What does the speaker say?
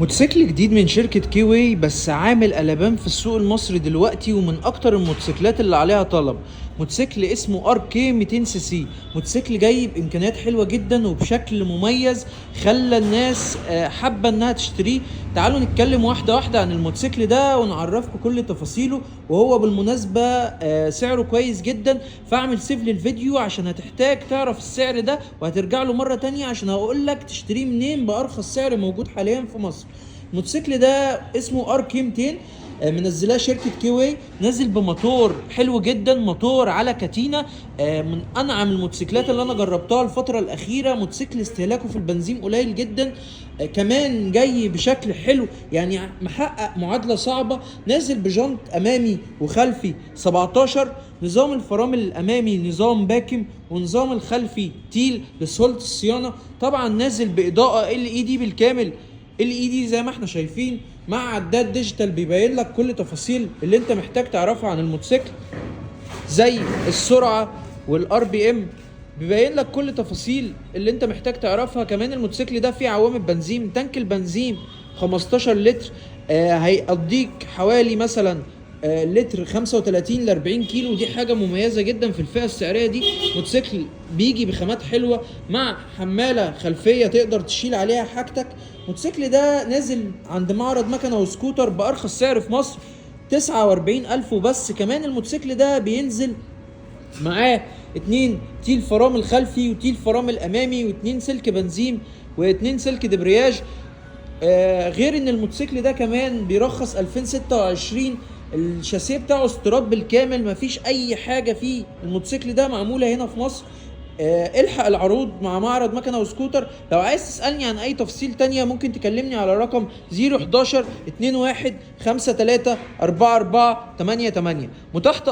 موتوسيكل جديد من شركة كيوي بس عامل قلبان في السوق المصري دلوقتي، ومن اكتر الموتوسيكلات اللي عليها طلب. موتوسيكل اسمه ار كي 200 سي سي. موتوسيكل جاي بامكانيات حلوة جدا وبشكل مميز خلى الناس حابة انها تشتريه. تعالوا نتكلم واحدة واحدة عن الموتوسيكل ده ونعرفكم كل تفاصيله، وهو بالمناسبة سعره كويس جدا. فاعمل سيف للفيديو عشان هتحتاج تعرف السعر ده، وهترجع له مرة تانية عشان هقول لك تشتريه منين بأرخص سعر موجود حاليا في مصر. الموتوسيكل ده اسمه ار كي 200، منزلاه شركه كيوي. نازل بموتور حلو جدا، موتور على كاتينا، من انعم الموتوسيكلات اللي انا جربتها الفتره الاخيره. موتوسيكل استهلاكه في البنزين قليل جدا، كمان جاي بشكل حلو، يعني محقق معادله صعبه. نازل بجنط امامي وخلفي 17، نظام الفرامل الامامي نظام باكم، ونظام الخلفي تيل لسهوله الصيانه. طبعا نازل باضاءه ال اي دي بالكامل، ال اي دي زي ما احنا شايفين، مع عداد ديجيتال بيبين لك كل تفاصيل اللي انت محتاج تعرفها عن الموتوسيكل، زي السرعه والار بي ام. بيبين لك كل تفاصيل اللي انت محتاج تعرفها. كمان الموتوسيكل ده فيه عوامل بنزين، تانك البنزين 15 لتر، هيقضيك حوالي مثلا لتر 35 ل 40 كيلو. ودي حاجه مميزه جدا في الفئه السعريه دي. موتوسيكل بيجي بخامات حلوه مع حماله خلفيه تقدر تشيل عليها حاجتك. الموتوسيكل ده نازل عند معرض مكنه وسكوتر بارخص سعر في مصر 49,000 وبس. كمان الموتوسيكل ده بينزل معاه 2 تيل فرامل خلفي وتيل فرامل امامي و2 سلك بنزين و2 سلك دبرياج. غير ان الموتوسيكل ده كمان بيرخص 2026. الشاسيه بتاعه استيراد بالكامل، مفيش اي حاجه فيه الموتوسيكل ده معموله هنا في مصر. الحق العروض مع معرض مكنه وسكوتر. لو عايز تسالني عن اي تفصيل تانية ممكن تكلمني على رقم 011 21 53 44 88. متاح